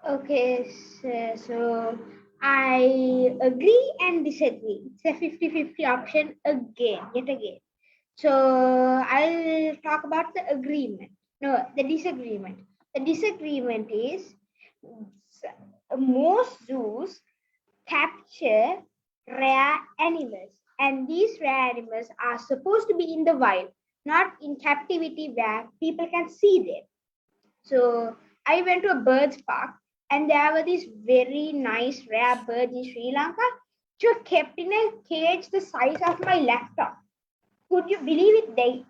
Okay, so I agree and disagree. It's a 50-50 option yet again. So I'll talk about the agreement. No, the disagreement. The disagreement is most zoos capture rare animals, and these rare animals are supposed to be in the wild, not in captivity where people can see them. So I went to a birds park, and there were these very nice rare birds in Sri Lanka, which were kept in a cage the size of my laptop. Could you believe it? They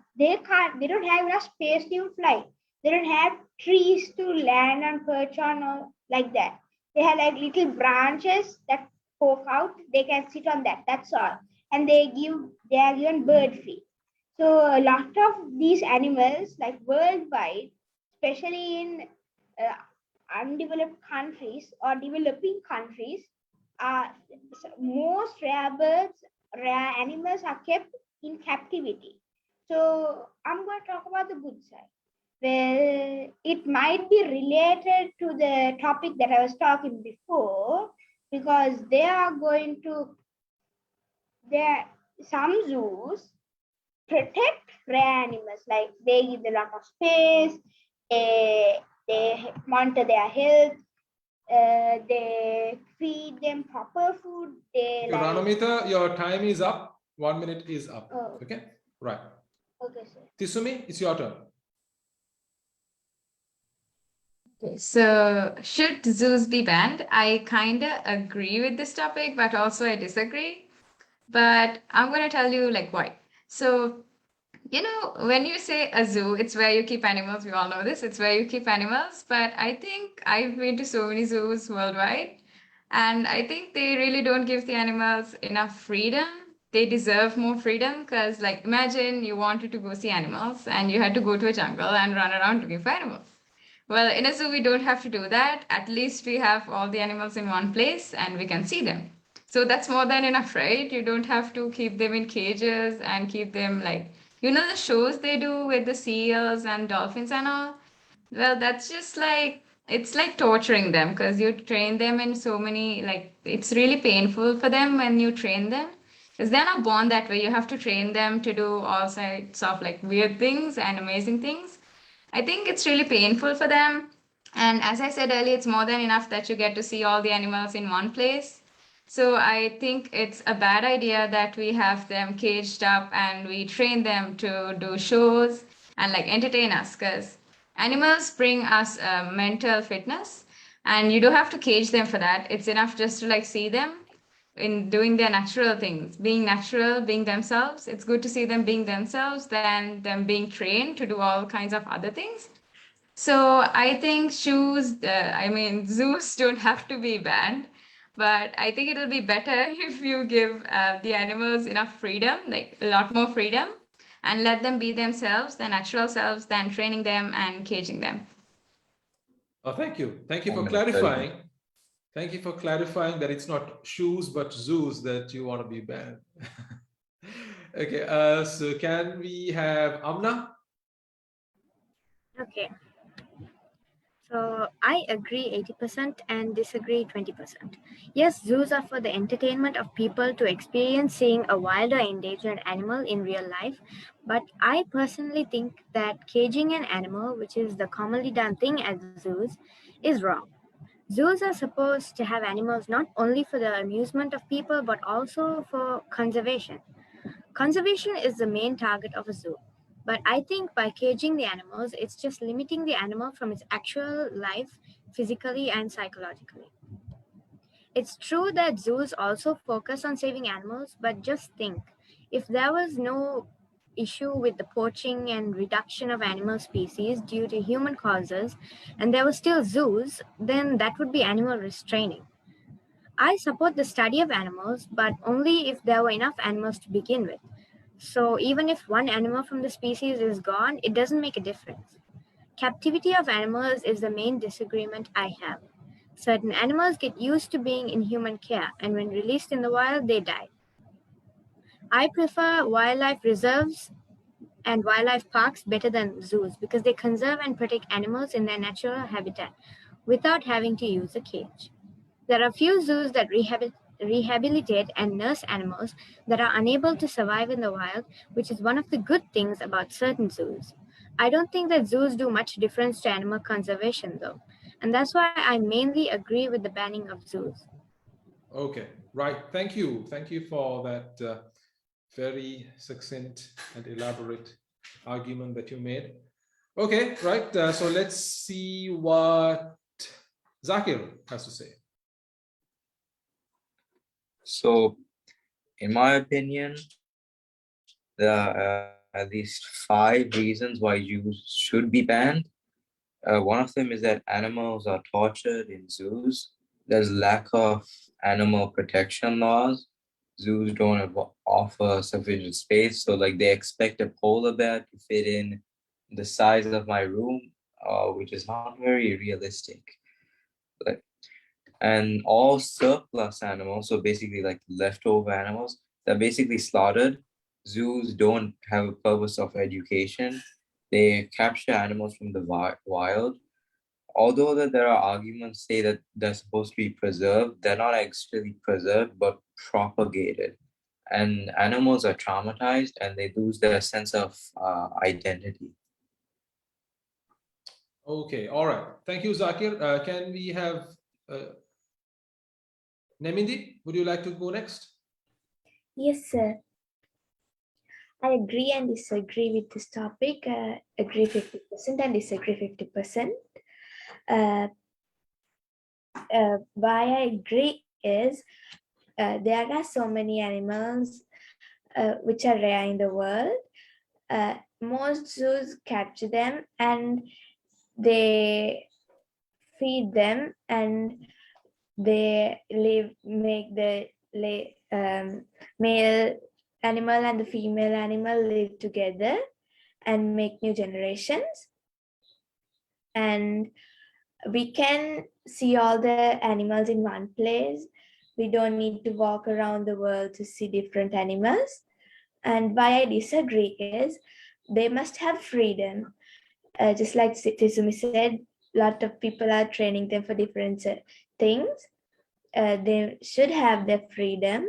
don't have enough space to even fly. They don't have trees to land and perch on or like that. They have like little branches that poke out. They can sit on that. That's all. And they are given bird feed. So a lot of these animals, like worldwide, especially in uh, undeveloped countries or developing countries, most rare birds, rare animals are kept in captivity. So I'm going to talk about the good side. Well, it might be related to the topic that I was talking before, because there some zoos protect rare animals, like they give a lot of space, they monitor their health, they feed them proper food. Ranamita, your time is up. 1 minute is up. Oh. Okay, right. Okay, sir. Tisumi, it's your turn. Okay, so should zoos be banned? I kind of agree with this topic, but also I disagree. But I'm going to tell you like why. So, when you say a zoo, it's where you keep animals. We all know this. It's where you keep animals. But I think I've been to so many zoos worldwide, and I think they really don't give the animals enough freedom. They deserve more freedom because, like, imagine you wanted to go see animals and you had to go to a jungle and run around looking for animals. Well, in a zoo, we don't have to do that. At least we have all the animals in one place and we can see them. So that's more than enough, right? You don't have to keep them in cages and keep them like, the shows they do with the seals and dolphins and all? Well, that's just like, it's like torturing them because you train them in so many, like, it's really painful for them when you train them because they're not born that way. You have to train them to do all sorts of like weird things and amazing things. I think it's really painful for them. And as I said earlier, it's more than enough that you get to see all the animals in one place. So I think it's a bad idea that we have them caged up and we train them to do shows and like entertain us because animals bring us mental fitness and you don't have to cage them for that. It's enough just to like see them in doing their natural things, being natural, being themselves. It's good to see them being themselves than them being trained to do all kinds of other things. So I think zoos don't have to be banned, but I think it'll be better if you give the animals enough freedom, like a lot more freedom, and let them be themselves, their natural selves, than training them and caging them. Oh, thank you. Thank you for clarifying. Thank you for clarifying that it's not shoes but zoos that you want to be banned. Okay, so can we have Amna? Okay. So I agree 80% and disagree 20%. Yes, zoos are for the entertainment of people to experience seeing a wild or endangered animal in real life. But I personally think that caging an animal, which is the commonly done thing at zoos, is wrong. Zoos are supposed to have animals not only for the amusement of people but also for conservation. Conservation is the main target of a zoo. But I think by caging the animals, it's just limiting the animal from its actual life physically and psychologically. It's true that zoos also focus on saving animals, but just think if there was no issue with the poaching and reduction of animal species due to human causes, and there were still zoos, then that would be animal restraining. I support the study of animals, but only if there were enough animals to begin with. So even if one animal from the species is gone, it doesn't make a difference. Captivity of animals is the main disagreement I have. Certain animals get used to being in human care, and when released in the wild, they die. I prefer wildlife reserves and wildlife parks better than zoos because they conserve and protect animals in their natural habitat. without having to use a cage. There are few zoos that rehabilitate and nurse animals that are unable to survive in the wild, which is one of the good things about certain zoos. I don't think that zoos do much difference to animal conservation though, and that's why I mainly agree with the banning of zoos. Okay, right. Thank you. Thank you for that very succinct and elaborate argument that you made. Okay, right. So let's see what Zakir has to say. So, in my opinion, there are at least 5 reasons why zoos should be banned. One of them is that animals are tortured in zoos. There's lack of animal protection laws. Zoos don't offer sufficient space, so like they expect a polar bear to fit in the size of my room, which is not very realistic. Like, and all surplus animals, so basically like leftover animals, they're basically slaughtered. Zoos don't have a purpose of education. They capture animals from the wild. Although that there are arguments say that they're supposed to be preserved, they're not actually preserved but propagated. And animals are traumatized and they lose their sense of identity. Okay, all right. Thank you, Zakir. Can we have Nemindi? Would you like to go next? Yes, sir. I agree and disagree with this topic. Agree 50% and disagree 50%. Why I agree is there are so many animals which are rare in the world. Most zoos capture them and they feed them and they make the male animal and the female animal live together and make new generations. And we can see all the animals in one place. We don't need to walk around the world to see different animals. And why I disagree is they must have freedom. Just like Tizumi said, a lot of people are training them for different things. They should have their freedom.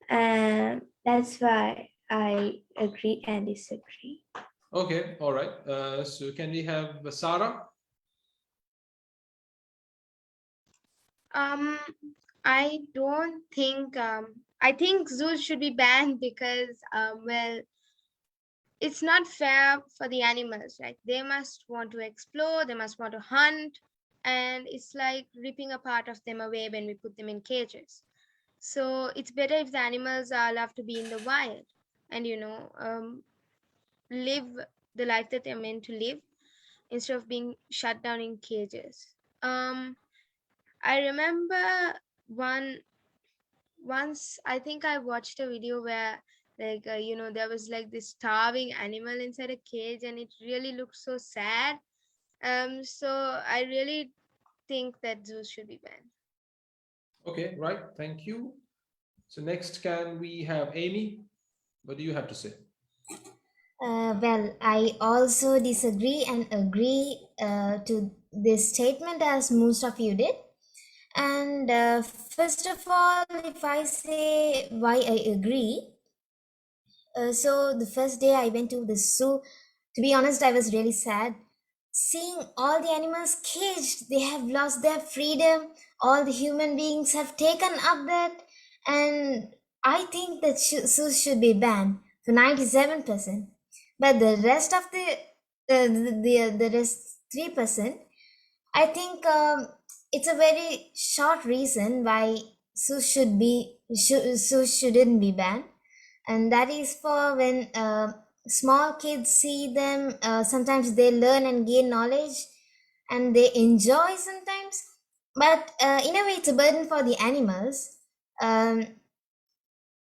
And that's why I agree and disagree. Okay, all right. So can we have Sarah? I don't think, I think zoos should be banned because, well, it's not fair for the animals, right? They must want to explore, they must want to hunt, and it's like ripping a part of them away when we put them in cages. So it's better if the animals are allowed to be in the wild and, live the life that they're meant to live instead of being shut down in cages. I remember once I think I watched a video where like there was like this starving animal inside a cage and it really looked so sad. So I really think that zoos should be banned. Okay, right. Thank you. So next, can we have Amy? What do you have to say? Well, I also disagree and agree to this statement as most of you did. And first of all, if I say why I agree, so the first day I went to the zoo, to be honest, I was really sad. Seeing all the animals caged, they have lost their freedom. All the human beings have taken up that, and I think that zoos should be banned for 97%. But the rest of the rest 3%, I think it's a very short reason why zoos shouldn't be banned, and that is for when small kids see them. Sometimes they learn and gain knowledge, and they enjoy sometimes. But in a way, it's a burden for the animals.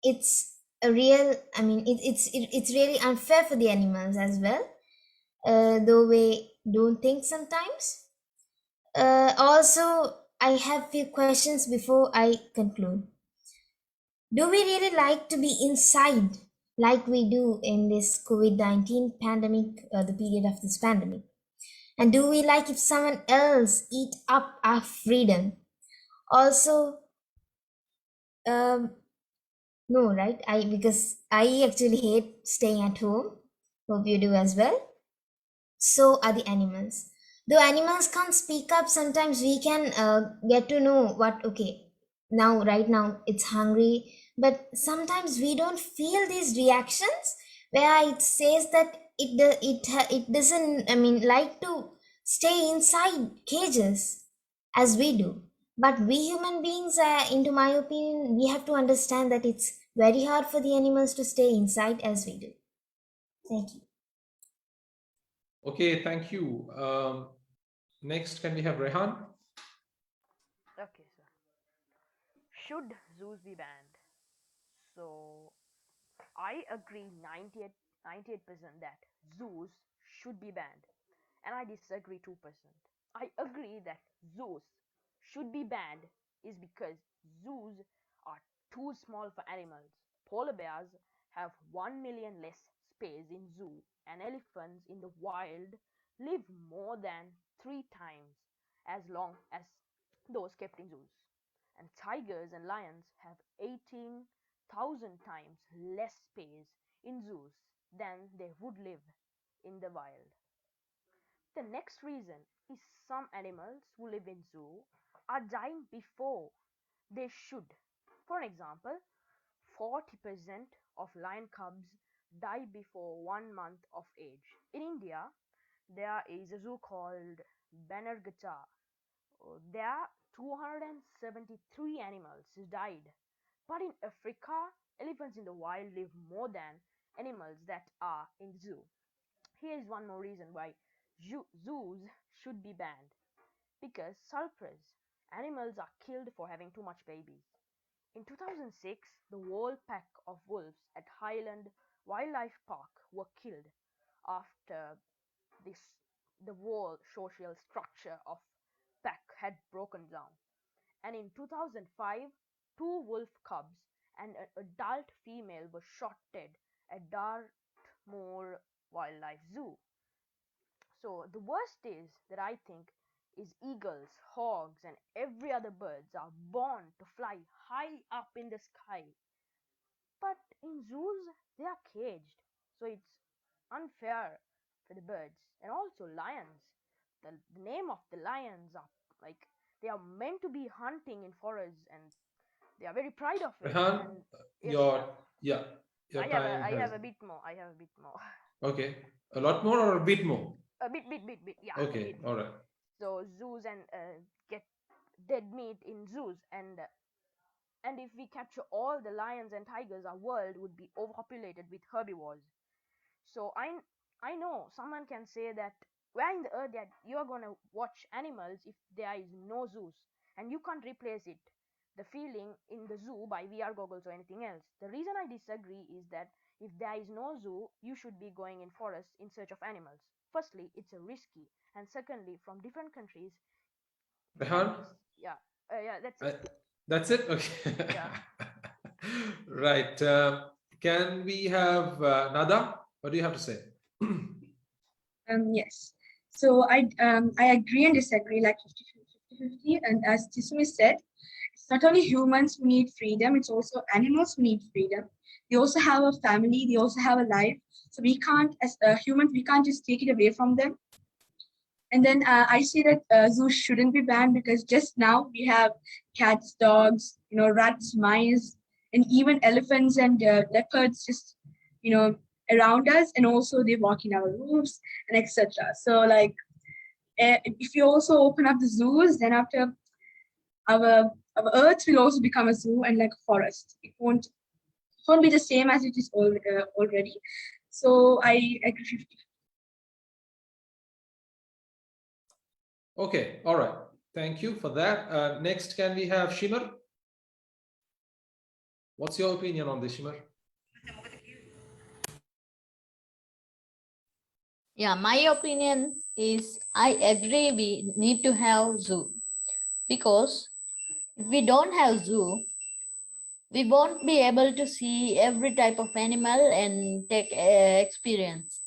It's a real. I mean, it's really unfair for the animals as well. Though we don't think sometimes. Also, I have few questions before I conclude. Do we really like to be inside like we do in this COVID-19 pandemic, the period of this pandemic? And do we like if someone else eat up our freedom? Also, no, right? Because I actually hate staying at home. Hope you do as well. So are the animals. Though animals can't speak up, sometimes we can get to know what, okay, now, right now, it's hungry. But sometimes we don't feel these reactions where it says that it doesn't, I mean, like to stay inside cages as we do. But we human beings, into my opinion, we have to understand that it's very hard for the animals to stay inside as we do. Thank you. Okay, thank you. Next, can we have Rehan? Okay, sir. Should zoos be banned? So I agree 98% that zoos should be banned, and I disagree 2%. I agree that zoos should be banned is because zoos are too small for animals. Polar bears have 1 million less space in zoo, and elephants in the wild live more than 3 times as long as those kept in zoos. And tigers and lions have 18,000 times less space in zoos than they would live in the wild. The next reason is some animals who live in zoo are dying before they should. For example, 40% of lion cubs die before 1 month of age. In India, there is a zoo called Banerghatta. There are 273 animals died. But in Africa, elephants in the wild live more than animals that are in the zoo. Here is one more reason why zoos should be banned. Because surprise, animals are killed for having too much babies. In 2006, the whole pack of wolves at Highland Wildlife Park were killed after this the whole social structure of pack had broken down. And in 2005, two wolf cubs and an adult female were shot dead at Dartmoor Wildlife Zoo. So the worst is that I think is eagles, hawks, and every other birds are born to fly high up in the sky. But in zoos, they are caged, so it's unfair for the birds. And also lions. The name of the lions are like they are meant to be hunting in forests, and they are very proud of it. Rehan, And yes, sir. your I time have has. a bit more. I have a bit more. Okay, a lot more or a bit more? A bit. Yeah. Okay, all right. So zoos and get dead meat in zoos, and if we capture all the lions and tigers, our world would be overpopulated with herbivores. So I know someone can say that where in the earth that you are gonna watch animals if there is no zoos, and you can't replace it the feeling in the zoo by VR goggles or anything else. The reason I disagree is that if there is no zoo, you should be going in forests in search of animals. Firstly, it's a risky, and secondly, from different countries, Rehan, animals. Yeah, yeah, that's it. that's it. Okay. Yeah. Right. Can we have Nada? What do you have to say? Yes. So I agree and disagree like 50-50. And as Tismi said, it's not only humans who need freedom, it's also animals who need freedom. They also have a family, they also have a life. So we can't, as humans, we can't just take it away from them. And then I say that zoos shouldn't be banned because just now we have cats, dogs, rats, mice, and even elephants and leopards just, around us, and also they walk in our roofs and etc. So like, if you also open up the zoos, then after our earth will also become a zoo and like a forest. It won't be the same as it is already. So I agree 50. Okay, all right. Thank you for that. Next, can we have Shimmer? What's your opinion on this, Shimmer? Yeah, my opinion is I agree we need to have zoo, because if we don't have zoo, we won't be able to see every type of animal and take experience.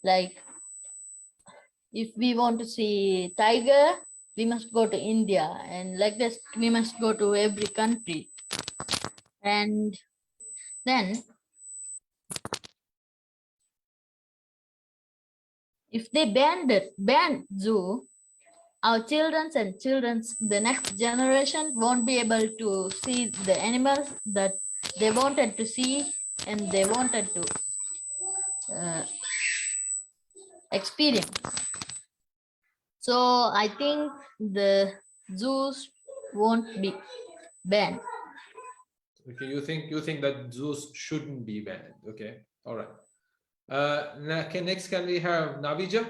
Like if we want to see tiger, we must go to India, and like this, we must go to every country. And then, if they ban zoo, our the next generation won't be able to see the animals that they wanted to see and they wanted to experience. So I think the zoos won't be banned. Okay, you think that zoos shouldn't be banned. Okay, all right. Next, can we have Navija?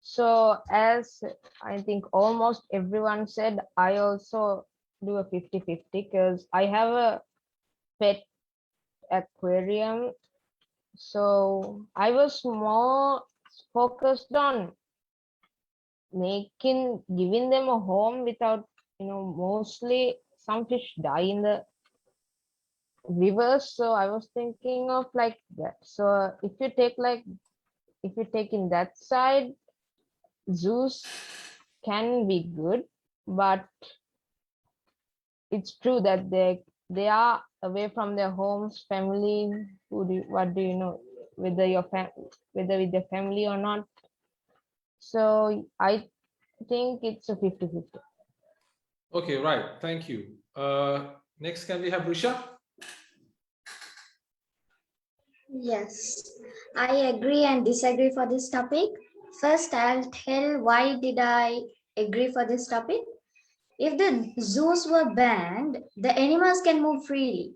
So as I think almost everyone said, I also do a 50-50 because I have a pet aquarium. So I was more focused on giving them a home without, mostly some fish die in the rivers. So I was thinking of like that. So if you take in that side, zoos can be good, but it's true that they are away from their homes, family. What do you know, whether with your family or not? So I think it's a 50-50. Okay, right. Thank you. Next, can we have Risha? Yes, I agree and disagree for this topic. First, I'll tell why did I agree for this topic. If the zoos were banned, the animals can move freely.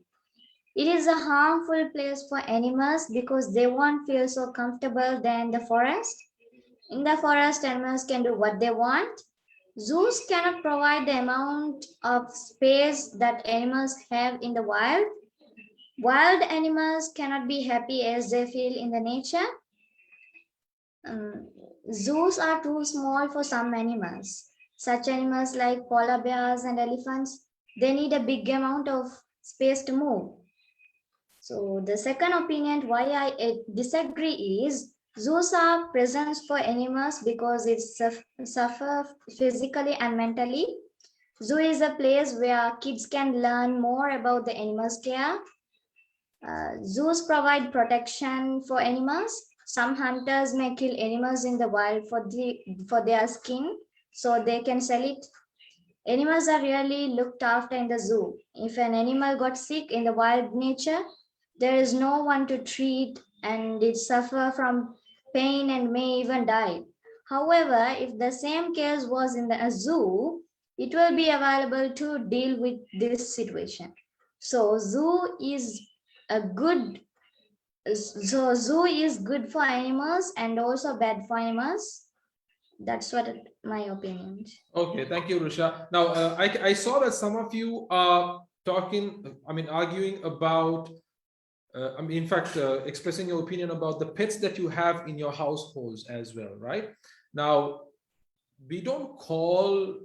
It is a harmful place for animals because they won't feel so comfortable than the forest. In the forest, animals can do what they want. Zoos cannot provide the amount of space that animals have in the wild. Wild animals cannot be happy as they feel in the nature. Um, Zoos are too small for some animals. Such animals like polar bears and elephants, they need a big amount of space to move. So the second opinion why I disagree is zoos are presents for animals because it suffer physically and mentally. Zoo is a place where kids can learn more about the animals' care. Zoos provide protection for animals. Some hunters may kill animals in the wild for their skin so they can sell it. Animals are really looked after in the zoo. If an animal got sick in the wild nature, there is no one to treat and it suffer from pain and may even die. However, if the same case was in the zoo, it will be available to deal with this situation. So zoo is good for animals and also bad for animals. That's what my opinion. Okay, thank you, Risha. Now, I saw that some of you are arguing about, in fact, expressing your opinion about the pets that you have in your households as well, right? Now, we don't call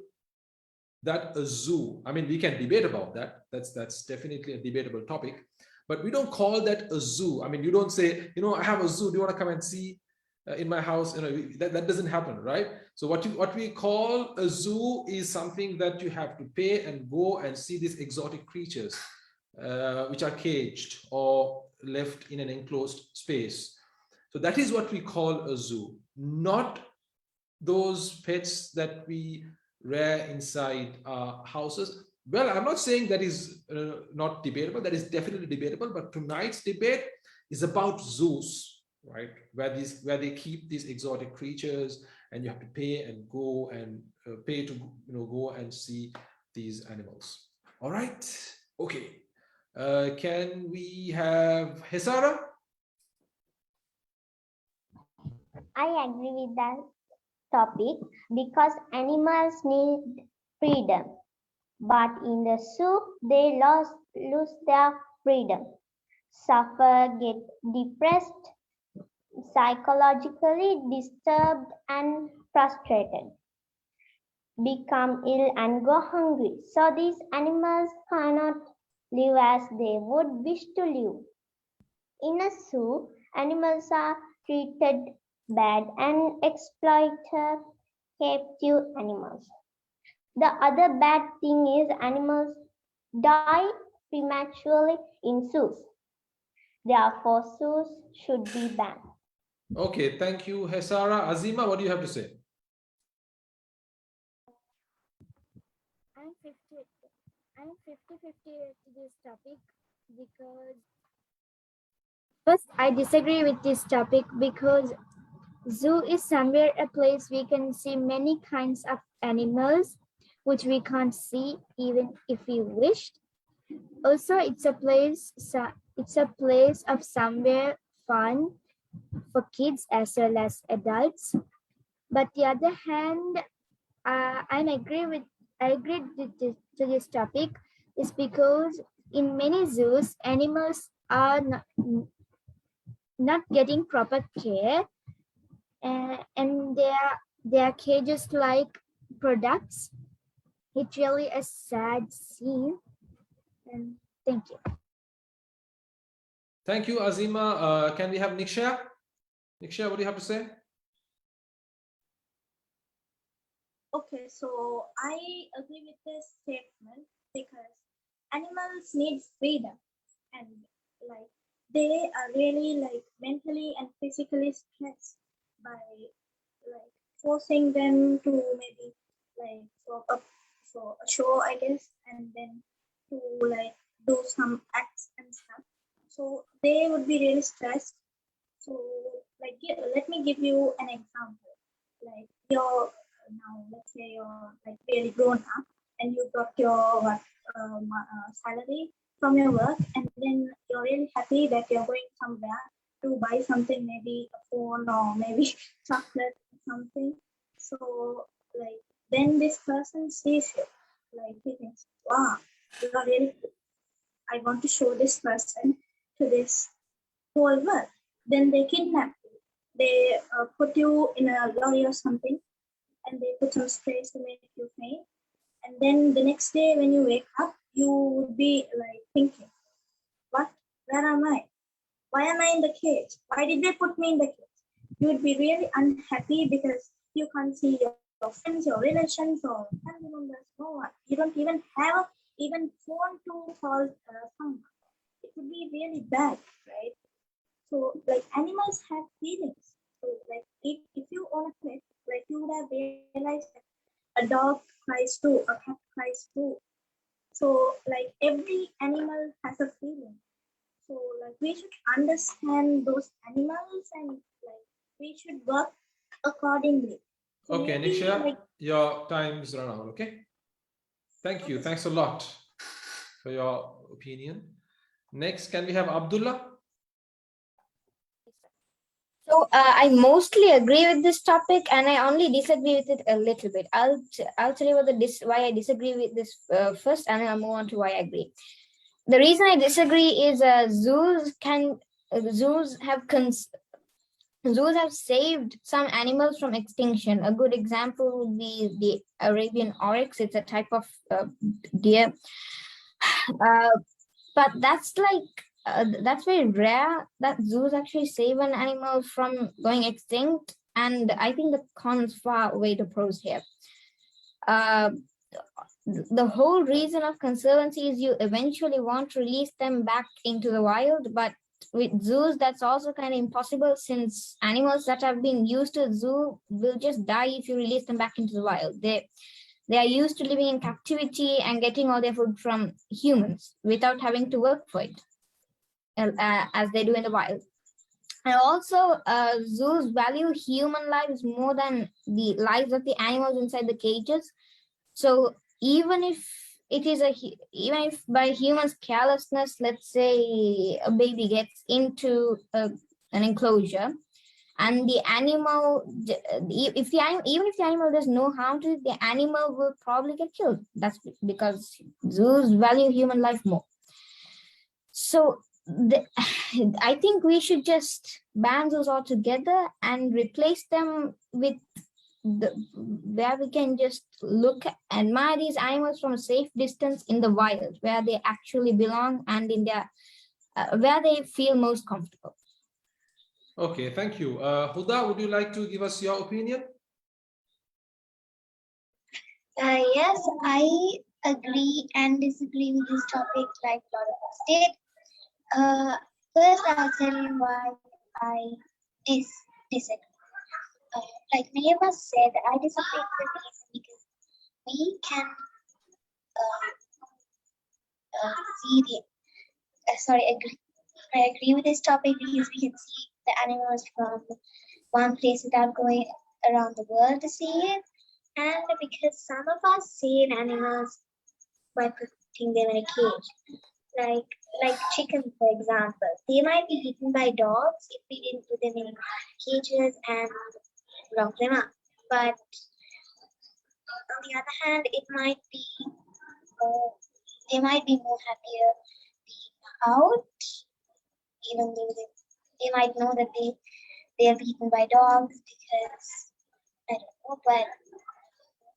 that a zoo. I mean, we can debate about that. That's definitely a debatable topic, but we don't call that a zoo. I mean, you don't say, I have a zoo. Do you want to come and see in my house? That doesn't happen, right? So what we call a zoo is something that you have to pay and go and see these exotic creatures, which are caged or left in an enclosed space. So that is what we call a zoo, not those pets that we rear inside our houses. Well, I'm not saying that is not debatable. That is definitely debatable. But tonight's debate is about zoos, right? Where they keep these exotic creatures, and you have to pay and go and pay to go and see these animals. All right. Okay. Can we have Hesara? I agree with that topic because animals need freedom, but in the zoo they lose their freedom, suffer, get depressed, psychologically disturbed and frustrated, become ill and go hungry. So these animals cannot live as they would wish to live. In a zoo, animals are treated bad and exploited captive animals. The other bad thing is animals die prematurely in zoos. Therefore, zoos should be banned. Okay, thank you, Hesara. Azima, what do you have to say? I'm 50-50 to this topic because first I disagree with this topic because zoo is somewhere a place we can see many kinds of animals which we can't see even if we wished. Also, it's a place of somewhere fun for kids as well as adults. But the other hand, I agree with this topic is because in many zoos animals are not getting proper care, and they are cages like products. It's really a sad scene. And thank you. Thank you, Azima. Can we have Niksha? Niksha, what do you have to say? Okay, so I agree with this statement because animals need freedom and like they are really like mentally and physically stressed by like forcing them to maybe like for a show, I guess, and then to like do some acts and stuff. So they would be really stressed. So like let me give you an example. Like you're now let's say you're like really grown up and you got your salary from your work, and then you're really happy that you're going somewhere to buy something, maybe a phone or maybe chocolate or something. So like then this person sees you, like he thinks, wow, you are really good. I want to show this person to this whole world. Then they kidnap you. They put you in a lorry or something, and they put some sprays to make you faint. And then the next day when you wake up, you would be like thinking, what? Where am I? Why am I in the cage? Why did they put me in the cage? You would be really unhappy because you can't see your friends, your relations, or family members, no one. You don't even have even phone to call someone. It would be really bad, right? So like animals have feelings. So like if you own a pet, like you would have realized that a dog cries too, a cat cries too. So like every animal has a feeling. So like we should understand those animals and like we should work accordingly. So Okay, maybe, Niksha, like, your time's run out, okay? Thank you. Thanks a lot for your opinion. Next, can we have Abdullah? So I mostly agree with this topic, and I only disagree with it a little bit. I'll tell you why I disagree with this first, and then I'll move on to why I agree. The reason I disagree is zoos have saved some animals from extinction. A good example would be the Arabian oryx. It's a type of deer, but that's very rare that zoos actually save an animal from going extinct, and I think the cons far outweigh the pros here. The whole reason of conservancy is you eventually want to release them back into the wild, but with zoos that's also kind of impossible, since animals that have been used to a zoo will just die if you release them back into the wild. They are used to living in captivity and getting all their food from humans without having to work for it, as they do in the wild. And also, zoos value human lives more than the lives of the animals inside the cages. So even if by humans' carelessness, let's say a baby gets into an enclosure, and the animal, even if the animal does no harm to it, the animal will probably get killed. That's because zoos value human life more. So I think we should just ban zoos altogether and replace them with where we can just admire these animals from a safe distance in the wild, where they actually belong and in their where they feel most comfortable. Okay, thank you. Huda, would you like to give us your opinion? Yes, I agree and disagree with this topic like a lot of us did. First, I'll tell you why I disagree. Like many of us said, I disagree with the reason because we can see the. I agree with this topic because we can see the animals from one place without going around the world to see it, and because some of us save animals by putting them in a cage. Like chickens, for example. They might be eaten by dogs if we didn't put them in cages and lock them up. But on the other hand, it might be they might be more happier being out, even though they might know that they are beaten by dogs because I don't know, but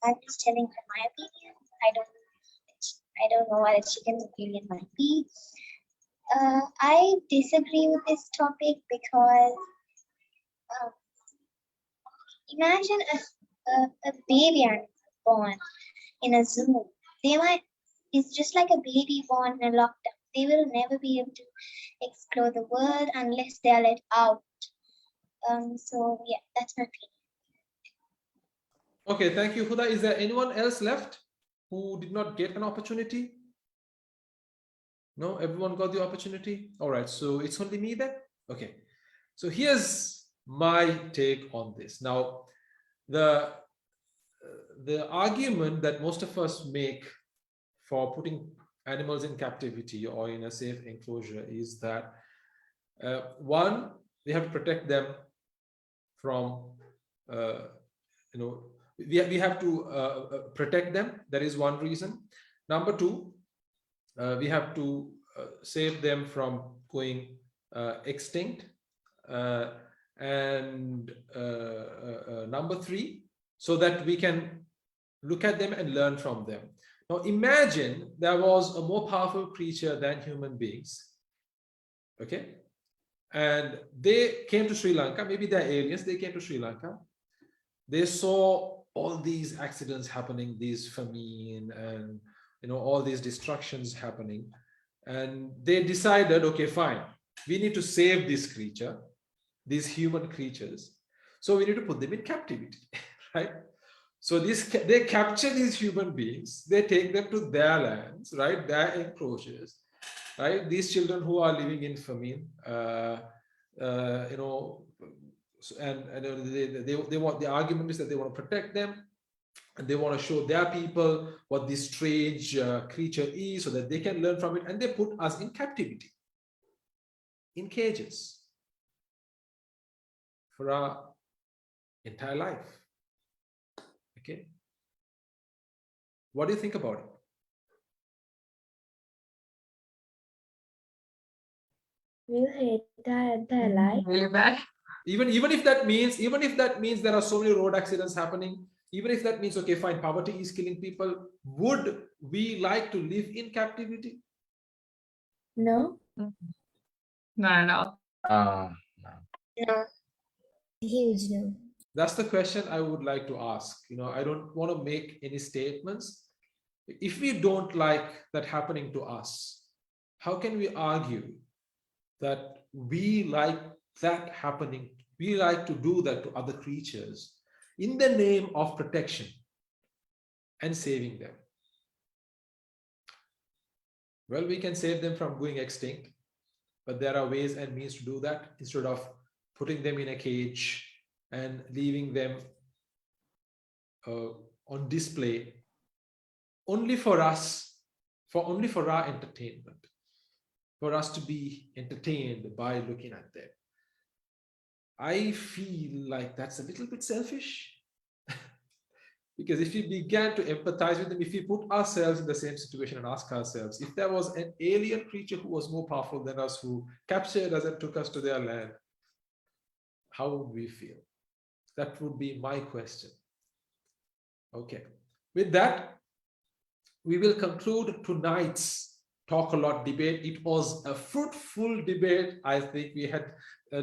I'm just telling from my opinion. I don't know what a chicken's opinion might be. I disagree with this topic because imagine a baby animal born in a zoo. It's just like a baby born in a lockdown. They will never be able to explore the world unless they are let out. So yeah, that's my opinion. Okay, thank you, Huda. Is there anyone else left who did not get an opportunity? No, everyone got the opportunity. All right, so it's only me then. Okay, so here's my take on this. Now, the argument that most of us make for putting animals in captivity or in a safe enclosure is that one, we have to protect them from we have to protect them. That is one reason. Number two, we have to save them from going extinct. And number three, so that we can look at them and learn from them. Now imagine there was a more powerful creature than human beings, okay? And they came to Sri Lanka, maybe they're aliens, they came to Sri Lanka. They saw all these accidents happening, these famine and all these destructions happening. And they decided, okay, fine, we need to save this creature, these human creatures. So we need to put them in captivity, right? So they capture these human beings, they take them to their lands, right? Their enclosures, right? These children who are living in famine, and they want, the argument is that they want to protect them and they want to show their people what this strange creature is so that they can learn from it, and they put us in captivity, in cages for our entire life. Okay, what do you think about it? You hate our entire life. Really bad. Even if that means there are so many road accidents happening, even if that means, okay, fine, poverty is killing people, would we like to live in captivity? No. Not at all. No. Huge no. That's the question I would like to ask. I don't want to make any statements. If we don't like that happening to us, how can we argue that we like that happening? We like to do that to other creatures in the name of protection and saving them. Well, we can save them from going extinct, but there are ways and means to do that instead of putting them in a cage and leaving them on display only for us, only for our entertainment, for us to be entertained by looking at them. I feel like that's a little bit selfish. Because if we began to empathize with them, if we put ourselves in the same situation and ask ourselves, if there was an alien creature who was more powerful than us, who captured us and took us to their land, how would we feel? That would be my question. Okay. With that, we will conclude tonight's talk a lot debate. It was a fruitful debate. I think we had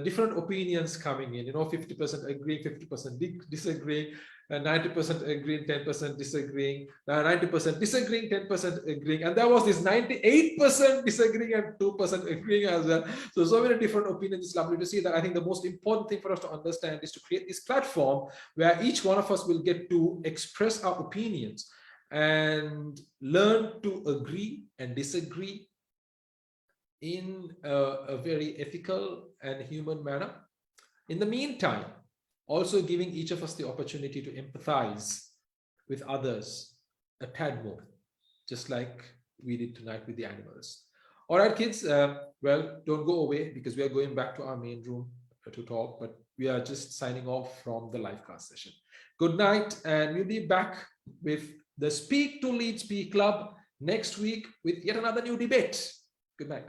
different opinions coming in, 50% agreeing, 50% disagreeing, 90% agreeing, 10% disagreeing, 90% disagreeing, 10% agreeing, and there was this 98% disagreeing and 2% agreeing as well. So many different opinions. It's lovely to see that. I think the most important thing for us to understand is to create this platform where each one of us will get to express our opinions and learn to agree and disagree in a very ethical and human manner. In the meantime, also giving each of us the opportunity to empathize with others a tad more, just like we did tonight with the animals. All right, kids, well, don't go away because we are going back to our main room to talk, but we are just signing off from the live class session. Good night, and we'll be back with the Speak to Lead Speak Club next week with yet another new debate. Good night.